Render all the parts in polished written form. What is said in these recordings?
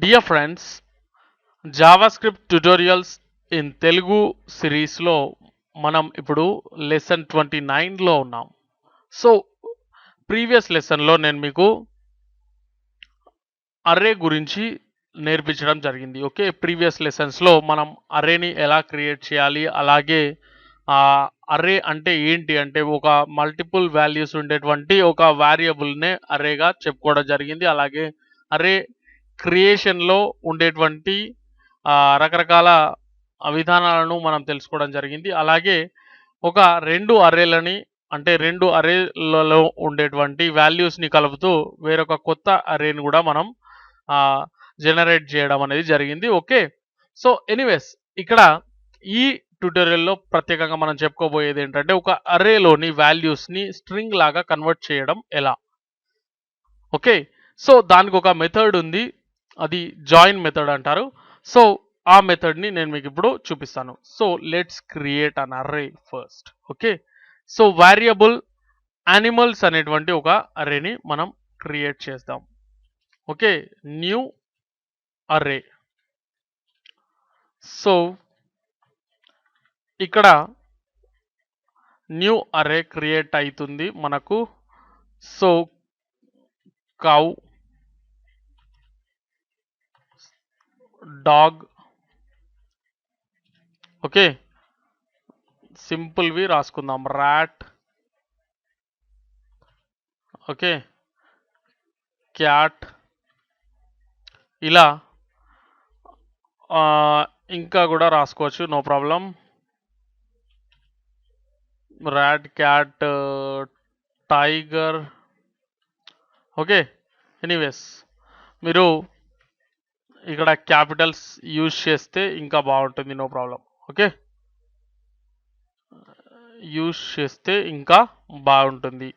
Dear friends, JavaScript tutorials in Telugu సిరీస్లో మనం ఇప్పుడు లెసన్ 29లో ఉన్నాం. సో ప్రీవియస్ లెసన్లో నేను మీకు అర్రే గురించి నేర్పించడం జరిగింది. ఓకే, ప్రీవియస్ లెసన్స్లో మనం అర్రేని ఎలా క్రియేట్ చేయాలి, అలాగే అర్రే అంటే ఏంటి అంటే ఒక మల్టిపుల్ వాల్యూస్ ఉండేటువంటి ఒక వేరియబుల్నే అర్రేగా చెప్పుకోవడం జరిగింది. అలాగే అర్రే క్రియేషన్లో ఉండేటువంటి రకరకాల విధానాలను మనం తెలుసుకోవడం జరిగింది. అలాగే ఒక రెండు అర్రేలని అంటే రెండు అర్రేలలో ఉండేటువంటి వాల్యూస్ని కలుపుతూ వేరొక కొత్త అర్రేని కూడా మనం జనరేట్ చేయడం అనేది జరిగింది. ఓకే, సో ఎనీవేస్ ఇక్కడ ఈ ట్యుటోరియల్లో ప్రత్యేకంగా మనం చెప్పుకోబోయేది ఏంటంటే ఒక అర్రేలోని వాల్యూస్ని స్ట్రింగ్ లాగా కన్వర్ట్ చేయడం ఎలా. ఓకే, సో దానికి ఒక మెథడ్ ఉంది, అది జాయిన్ మెథడ్ అంటారు. సో ఆ మెథడ్ని నేను మీకు ఇప్పుడు చూపిస్తాను. So let's create an array first. Okay, so variable animals అనేటువంటి ఒక అర్రేని మనం క్రియేట్ చేద్దాం. Okay, new array. సో ఇక్కడ న్యూ అర్రే క్రియేట్ అవుతుంది మనకు. సో కౌ, డాగ్, ఓకే సింపుల్వి రాసుకుందాం, ర్యాట్, ఓకే క్యాట్, ఇలా ఇంకా కూడా రాసుకోవచ్చు, no problem. Rat, cat, tiger. Okay, anyways మీరు ఇక్కడ క్యాపిటల్స్ యూజ్ చేస్తే ఇంకా బాగుంటుంది, నో ప్రాబ్లం. ఓకే, యూజ్ చేస్తే ఇంకా బాగుంటుంది.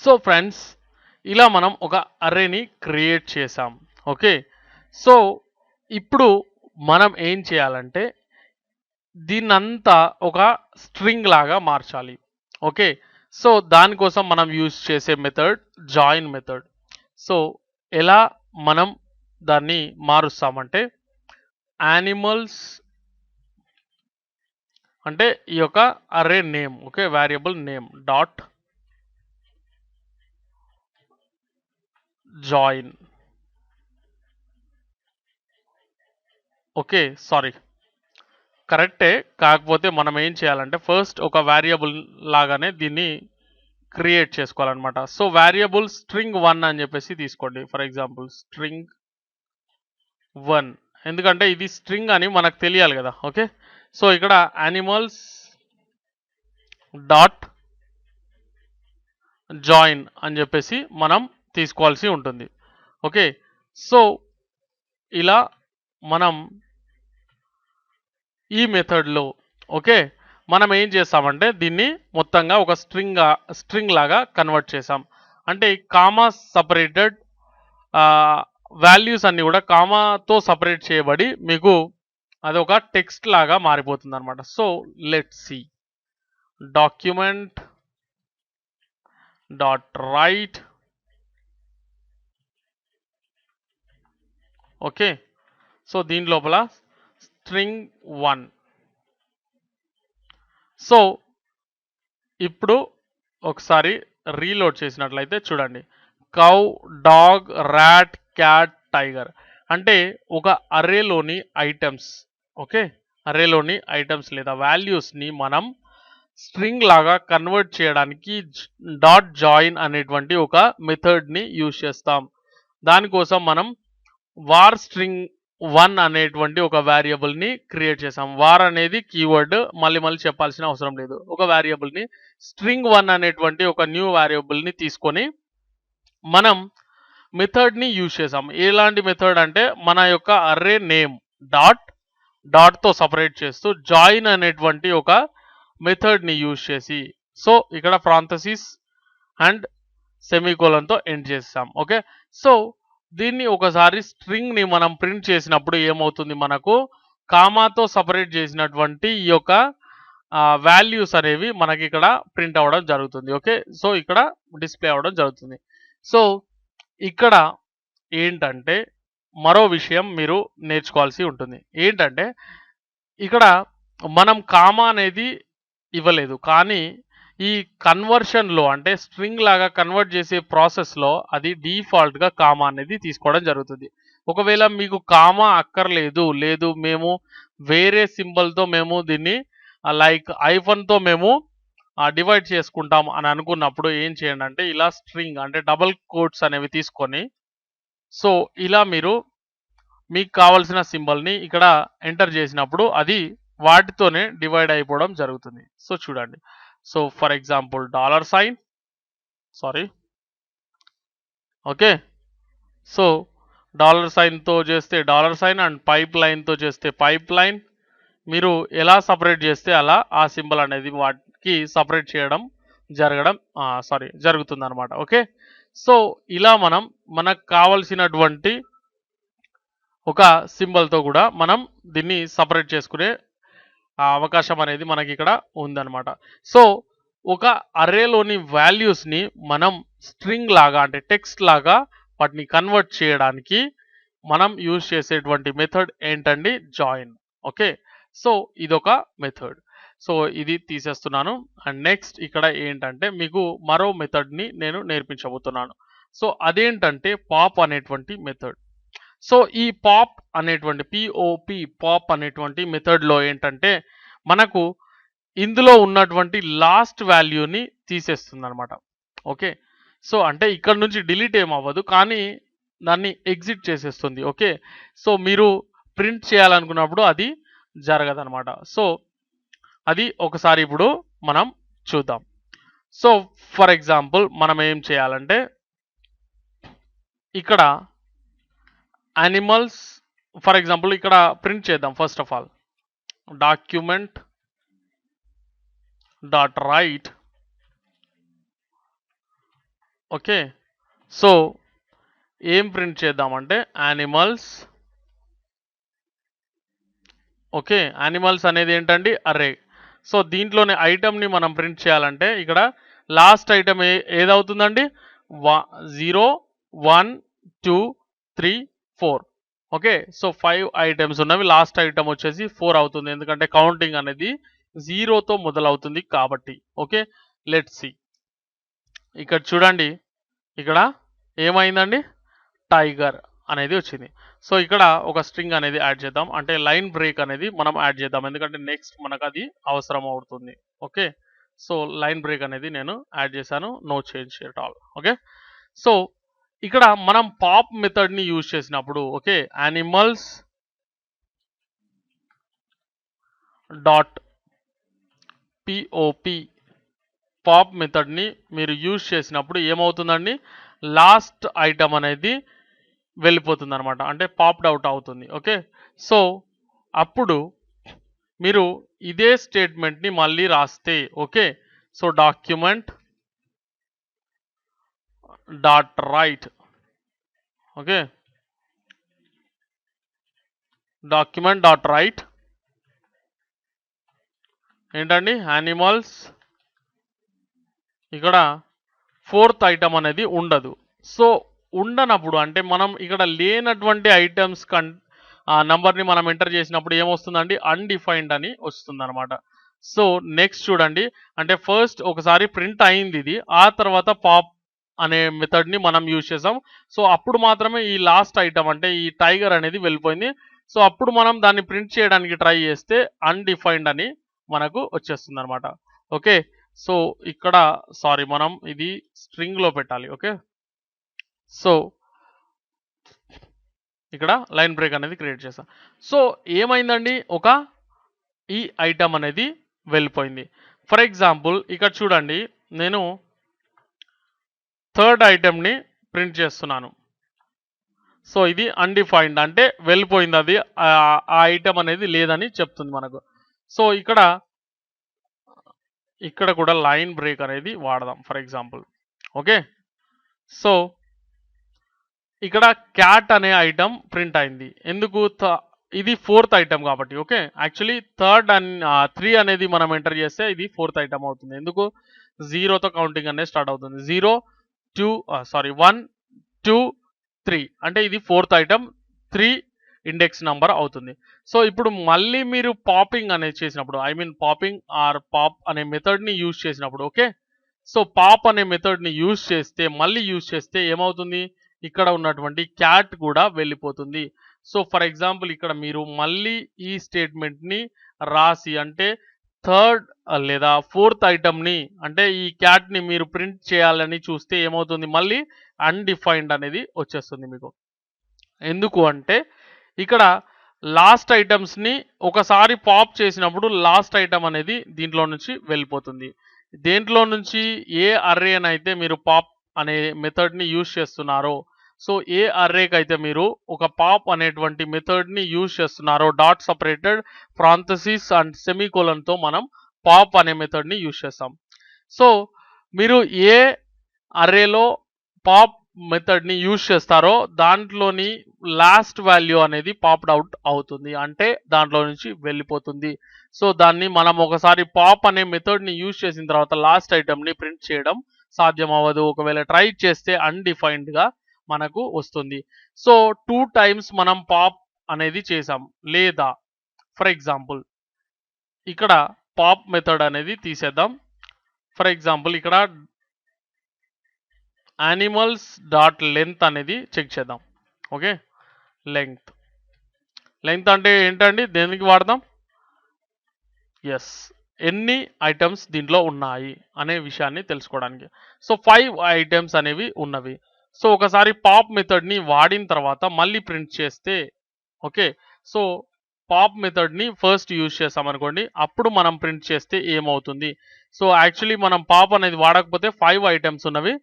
సో ఫ్రెండ్స్, ఇలా మనం ఒక అర్రేని క్రియేట్ చేసాం. ఓకే, సో ఇప్పుడు మనం ఏం చేయాలంటే దీన్నంతా ఒక స్ట్రింగ్ లాగా మార్చాలి. ఓకే, సో దానికోసం మనం యూజ్ చేసే మెథడ్ జాయిన్ మెథడ్. సో ఎలా మనం దాన్ని మారుస్తామంటే యానిమల్స్ అంటే ఈ యొక్క array name, okay variable name dot join. Okay sorry, కరెక్టే, కాకపోతే మనం ఏం చేయాలంటే ఫస్ట్ ఒక వేరియబుల్ లాగానే దీన్ని క్రియేట్ చేసుకోవాలన్నమాట. సో వేరియబుల్ స్ట్రింగ్ 1 అని చెప్పేసి తీసుకోండి. ఫర్ ఎగ్జాంపుల్ స్ట్రింగ్ 1, ఎందుకంటే ఇది స్ట్రింగ్ అని మనకు తెలియాలి కదా. ఓకే, సో ఇక్కడ యానిమల్స్ డాట్ జాయిన్ అని చెప్పేసి మనం తీసుకోవాల్సి ఉంటుంది. ఓకే, సో ఇలా మనం ఈ మెథడ్లో ఓకే మనం ఏం చేస్తామంటే దీన్ని మొత్తంగా ఒక స్ట్రింగ్ లాగా కన్వర్ట్ చేసాం. అంటే కామా సపరేటెడ్ వాల్యూస్ అన్ని కూడా కామాతో సపరేట్ చేయబడి మీకు అది ఒక టెక్స్ట్ లాగా మారిపోతుంది అనమాట. So let's see document dot write. Okay, so దీని లోపల స్ట్రింగ్ 1. సో ఇప్పుడు ఒకసారి రీలోడ్ చేసినట్లయితే చూడండి, cow, dog, rat, cat, tiger అంటే ఒక అర్రేలోని ఐటమ్స్. ఓకే, అర్రేలోని ఐటమ్స్ లేదా వాల్యూస్ని మనం స్ట్రింగ్ లాగా కన్వర్ట్ చేయడానికి డాట్ జాయిన్ అనేటువంటి ఒక మెథడ్ని యూజ్ చేస్తాం. దానికోసం మనం వార్ స్ట్రింగ్ 1 అనేటువంటి ఒక వేరియబుల్ని క్రియేట్ చేసాం. వార్ అనేది కీవర్డ్, మళ్ళీ చెప్పాల్సిన అవసరం లేదు. ఒక వేరియబుల్ని స్ట్రింగ్ 1 అనేటువంటి ఒక న్యూ వేరియబుల్ని తీసుకొని మనం మెథడ్ని యూజ్ చేసాం. ఎలాంటి మెథడ్ అంటే మన యొక్క అర్రే నేమ్ డాట్తో సపరేట్ చేస్తూ జాయిన్ అనేటువంటి ఒక మెథడ్ని యూజ్ చేసి, సో ఇక్కడ పారంథసిస్ అండ్ సెమీకోలన్తో ఎండ్ చేసాం. ఓకే, సో దీన్ని ఒకసారి స్ట్రింగ్ని మనం ప్రింట్ చేసినప్పుడు ఏమవుతుంది, మనకు కామాతో సపరేట్ చేసినటువంటి ఈ యొక్క వాల్యూస్ అనేవి మనకి ఇక్కడ ప్రింట్ అవ్వడం జరుగుతుంది. ఓకే, సో ఇక్కడ డిస్ప్లే అవ్వడం జరుగుతుంది. సో ఇక్కడ ఏంటంటే మరో విషయం మీరు నేర్చుకోవాల్సి ఉంటుంది. ఏంటంటే ఇక్కడ మనం కామా అనేది ఇవ్వలేదు. కానీ ఈ కన్వర్షన్‌లో అంటే స్ట్రింగ్ లాగా కన్వర్ట్ చేసే ప్రాసెస్‌లో అది డిఫాల్ట్‌గా కామా అనేది తీసుకోవడం జరుగుతుంది. ఒకవేళ మీకు కామా అక్కర్లేదు, లేదు మేము వేరే సింబల్‌తో మేము దీన్ని లైక్ హైఫన్‌తో మేము డివైడ్ చేసుకుంటాం అని అనుకున్నప్పుడు ఏం చేయండంటే ఇలా స్ట్రింగ్ అంటే డబుల్ కోట్స్ అనేవి తీసుకొని సో ఇలా మీరు మీకు కావాల్సిన సింబల్‌ని ఇక్కడ ఎంటర్ చేసినప్పుడు అది వాటితోనే డివైడ్ అయిపోవడం జరుగుతుంది. సో చూడండి. So for example dollar sign sorry okay. So dollar సైన్‌తో చేస్తే డాలర్ సైన్ అండ్ పైప్ లైన్‌తో చేస్తే పైప్ లైన్ మీరు ఎలా సెపరేట్ చేస్తే అలా ఆ సింబల్ అనేది వాటికి సెపరేట్ చేయడం జరుగుతుందన్నమాట. ఓకే. సో ఇలా మనం మనకు కావాల్సినటువంటి ఒక సింబల్‌తో కూడా మనం దీన్ని సెపరేట్ చేసుకునే అవకాశం అనేది మనకి ఇక్కడ ఉందన్నమాట. సో ఒక అర్రేలోని వాల్యూస్‌ని మనం స్ట్రింగ్ లాగా అంటే టెక్స్ట్ లాగా వాటిని కన్వర్ట్ చేయడానికి మనం యూజ్ చేసేటువంటి మెథడ్ ఏంటండి జాయిన్. ఓకే. సో ఇదొక మెథడ్. సో ఇది తీసేస్తున్నాను. అండ్ నెక్స్ట్ ఇక్కడ ఏంటంటే మీకు మరో మెథడ్‌ని నేను నేర్పించబోతున్నాను. సో అదేంటంటే పాప్ అనేటువంటి మెథడ్. సో ఈ పాప్ అనేటువంటి పాప్ అనేటువంటి మెథడ్‌లో ఏంటంటే మనకు ఇందులో ఉన్నటువంటి లాస్ట్ వాల్యూని తీసేస్తుందన్నమాట. ఓకే. సో అంటే ఇక్కడ నుంచి డిలీట్ ఏమి అవ్వదు. కానీ దాన్ని ఎగ్జిట్ చేసేస్తుంది. ఓకే. సో మీరు ప్రింట్ చేయాలనుకున్నప్పుడు అది జరగదన్నమాట. సో అది ఒకసారి ఇప్పుడు మనం చూద్దాం. సో ఫర్ ఎగ్జాంపుల్ మనం ఏం చేయాలంటే ఇక్కడ యానిమల్స్ ఫర్ ఎగ్జాంపుల్ ఇక్కడ ప్రింట్ చేద్దాం. First of all document dot write okay. So ఏం ప్రింట్ చేద్దామంటే యానిమల్స్ ఓకే. యానిమల్స్ అనేది ఏంటండి అర్రే. సో దీంట్లోనే ఐటమ్‌ని మనం ప్రింట్ చేయాలంటే ఇక్కడ లాస్ట్ ఐటమ్ ఏదవుతుందండి 0 1 2 3 4 ఓకే. సో 5 ఐటమ్స్ ఉన్నవి. లాస్ట్ ఐటమ్ వచ్చేసి 4 అవుతుంది. ఎందుకంటే కౌంటింగ్ అనేది 0తో మొదలవుతుంది కాబట్టి. ఓకే. Let's see. ఇక్కడ చూడండి. ఇక్కడ ఏమైందండి టైగర్ అనేది వచ్చింది. సో ఇక్కడ ఒక స్ట్రింగ్ అనేది యాడ్ చేద్దాం. అంటే లైన్ బ్రేక్ అనేది మనం యాడ్ చేద్దాం. ఎందుకంటే నెక్స్ట్ మనకు అది అవసరం అవుతుంది. ఓకే. సో లైన్ బ్రేక్ అనేది నేను యాడ్ చేశాను. No change at all. Okay. So ఇక్కడ మనం పాప్ మెథడ్‌ని యూజ్ చేసినప్పుడు ఓకే యానిమల్స్ డాట్ పాప్ మెథడ్‌ని మీరు యూజ్ చేసినప్పుడు ఏమవుతుందండి లాస్ట్ ఐటమ్ అనేది వెళ్ళిపోతుందన్నమాట. అంటే పాప్డ్ అవుట్ అవుతుంది. ఓకే. సో అప్పుడు మీరు ఇదే స్టేట్మెంట్‌ని మళ్ళీ రాస్తే okay. So document dot write okay. Document dot write ఏంటండి యానిమల్స్ ఇక్కడ 4th ఐటమ్ అనేది ఉండదు. సో ఉండనప్పుడు అంటే మనం ఇక్కడ లేనటువంటి ఐటమ్స్ నంబర్‌ని మనం ఎంటర్ చేసినప్పుడు ఏమొస్తుందండి అన్‌డిఫైన్డ్ అని వస్తుందన్నమాట. సో నెక్స్ట్ చూడండి. అంటే ఫస్ట్ ఒకసారి ప్రింట్ అయింది ఇది. ఆ తర్వాత పాప్ అనే మెథడ్‌ని మనం యూజ్ చేసాం. సో అప్పుడు మాత్రమే ఈ లాస్ట్ ఐటమ్ అంటే ఈ టైగర్ అనేది వెళ్ళిపోయింది. సో అప్పుడు మనం దాన్ని ప్రింట్ చేయడానికి ట్రై చేస్తే అన్‌డిఫైన్డ్ అని మనకు వచ్చేస్తుందన్నమాట. ఓకే. సో ఇక్కడ సారీ మనం ఇది స్ట్రింగ్‌లో పెట్టాలి. ఓకే. సో ఇక్కడ లైన్ బ్రేక్ అనేది క్రియేట్ చేశా. సో ఏమైందండి ఈ ఐటమ్ అనేది వెళ్ళిపోయింది. ఫర్ ఎగ్జాంపుల్ ఇక్కడ చూడండి. నేను 3rd ఐటమ్‌ని ప్రింట్ చేస్తున్నాను. సో ఇది అన్‌డిఫైన్డ్ అంటే వెళ్ళిపోయింది అది. ఆ ఐటమ్ అనేది లేదని చెప్తుంది మనకు. సో ఇక్కడ కూడా లైన్ బ్రేక్ అనేది వాడదాం ఫర్ ఎగ్జాంపుల్. ఓకే. సో ఇక్కడ క్యాట్ అనే ఐటమ్ ప్రింట్ అయింది. ఎందుకు ఇది 4th ఐటమ్ కాబట్టి. ఓకే. యాక్చువల్లీ 3rd అండ్ 3 అనేది మనం ఎంటర్ చేస్తే ఇది 4th ఐటమ్ అవుతుంది. ఎందుకు 0తో కౌంటింగ్ అనేది స్టార్ట్ అవుతుంది. 0 2 1 2 3 అంటే ఇది 4th ఐటమ్ 3 ఇండెక్స్ నంబర్ అవుతుంది. సో ఇప్పుడు మళ్ళీ మీరు పాపింగ్ అనేది చేసినప్పుడు I mean popping or pop అనే మెథడ్ని యూజ్ చేసినప్పుడు ఓకే. సో పాప్ అనే మెథడ్ని యూజ్ చేస్తే మళ్ళీ యూజ్ చేస్తే ఏమవుతుంది, ఇక్కడ ఉన్నటువంటి క్యాట్ కూడా వెళ్ళిపోతుంది. సో ఫర్ ఎగ్జాంపుల్ ఇక్కడ మీరు మళ్ళీ ఈ స్టేట్మెంట్ని రాసి అంటే థర్డ్ లేదా 4th ఐటమ్ని అంటే ఈ క్యాట్ని మీరు ప్రింట్ చేయాలని చూస్తే ఏమవుతుంది, మళ్ళీ అన్డిఫైన్డ్ అనేది వచ్చేస్తుంది మీకు. ఎందుకు అంటే ఇక్కడ లాస్ట్ ఐటమ్స్ని ఒకసారి పాప్ చేసినప్పుడు లాస్ట్ ఐటమ్ అనేది దీంట్లో నుంచి వెళ్ళిపోతుంది. దేంట్లో నుంచి ఏ అర్రేనైతే మీరు పాప్ అనే మెథడ్ని యూజ్ చేస్తున్నారో, సో ఏ అర్రేకి అయితే మీరు ఒక పాప్ అనేటువంటి మెథడ్ని యూజ్ చేస్తున్నారో డాట్ సపరేటెడ్ ఫ్రాంథసిస్ అండ్ సెమీకోలన్తో మనం పాప్ అనే మెథడ్ని యూజ్ చేస్తాం. సో మీరు ఏ అర్రేలో పాప్ మెథడ్ని యూజ్ చేస్తారో దాంట్లోని లాస్ట్ వాల్యూ అనేది పాప్డ్ అవుట్ అవుతుంది, అంటే దాంట్లో నుంచి వెళ్ళిపోతుంది. సో దాన్ని మనం ఒకసారి పాప్ అనే మెథడ్ని యూజ్ చేసిన తర్వాత లాస్ట్ ఐటమ్ని ప్రింట్ చేయడం సాధ్యం అవ్వదు. ఒకవేళ ట్రై చేస్తే అన్డిఫైన్డ్గా మనకు వస్తుంది. సో 2 టైమ్స్ మనం పాప్ అనేది చేసాం. లేదా ఫర్ ఎగ్జాంపుల్ ఇక్కడ పాప్ మెథడ్ అనేది తీసేద్దాం. ఫర్ ఎగ్జాంపుల్ ఇక్కడ యానిమల్స్ డాట్ లెంత్ అనేది చెక్ చేద్దాం. ఓకే, లెంగ్త్ అంటే ఏంటండి, దేనికి వాడదాం, ఎస్ ఎన్ని ఐటమ్స్ దీంట్లో ఉన్నాయి అనే విషయాన్ని తెలుసుకోవడానికి. సో 5 ఐటమ్స్ అనేవి ఉన్నవి. సో ఒకసారి పాప్ మెథడ్ని వాడిన తర్వాత మళ్ళీ ప్రింట్ చేస్తే ఓకే. సో పాప్ మెథడ్ని ఫస్ట్ యూజ్ చేస్తాం అనుకోండి, అప్పుడు మనం ప్రింట్ చేస్తే ఏమవుతుంది. సో యాక్చువల్లీ మనం పాప్ అనేది వాడకపోతే 5 ఐటమ్స్ ఉన్నవి,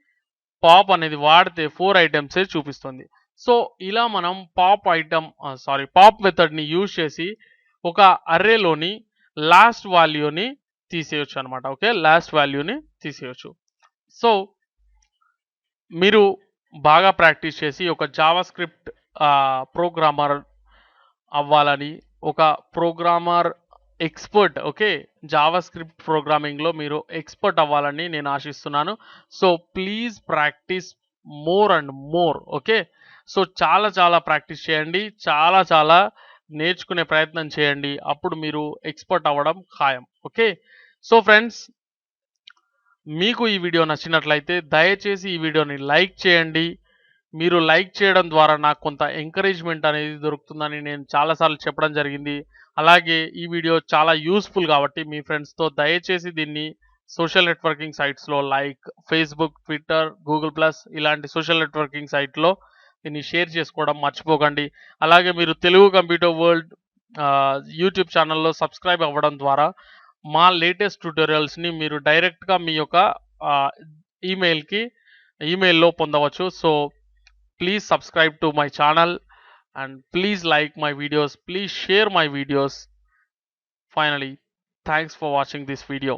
పాప్ అనేది వాడితే 4 ఐటమ్సే చూపిస్తుంది. సో ఇలా మనం పాప్ మెథడ్ని యూజ్ చేసి ఒక అర్రేలోని లాస్ట్ వాల్యూని తీసేయచ్చు అనమాట. ఓకే, లాస్ట్ వాల్యూని తీసేయచ్చు. సో మీరు బాగా ప్రాక్టీస్ చేసి ఒక జావా స్క్రిప్ట్ ప్రోగ్రామర్ అవ్వాలని, ఒక programmer expert okay java script ప్రోగ్రామింగ్లో మీరు ఎక్స్పర్ట్ అవ్వాలని నేను ఆశిస్తున్నాను. So please practice more and more okay. So చాలా ప్రాక్టీస్ చేయండి, చాలా నేర్చుకునే ప్రయత్నం చేయండి, అప్పుడు మీరు ఎక్స్పర్ట్ అవ్వడం ఖాయం. ఓకే, సో ఫ్రెండ్స్ మీకు ఈ వీడియో నచ్చినట్లయితే దయచేసి ఈ వీడియోని లైక్ చేయండి. మీరు లైక్ చేయడం ద్వారా నాకు కొంత ఎంకరేజ్మెంట్ అనేది దొరుకుతుందని నేను చాలాసార్లు చెప్పడం జరిగింది. అలాగే ఈ వీడియో చాలా యూస్ఫుల్ కాబట్టి మీ ఫ్రెండ్స్తో దయచేసి దీన్ని సోషల్ నెట్వర్కింగ్ సైట్స్లో like Facebook, Twitter, Google plus ఇలాంటి సోషల్ నెట్వర్కింగ్ సైట్లో దీన్ని షేర్ చేసుకోవడం మర్చిపోకండి. అలాగే మీరు తెలుగు కంప్యూటర్ వరల్డ్ యూట్యూబ్ ఛానల్లో సబ్స్క్రైబ్ అవ్వడం ద్వారా మా లేటెస్ట్ ట్యూటోరియల్స్ని మీరు డైరెక్ట్గా మీ యొక్క ఈమెయిల్లో పొందవచ్చు. So please subscribe to my channel and please like my videos, please share my videos. Finally, thanks for watching this video.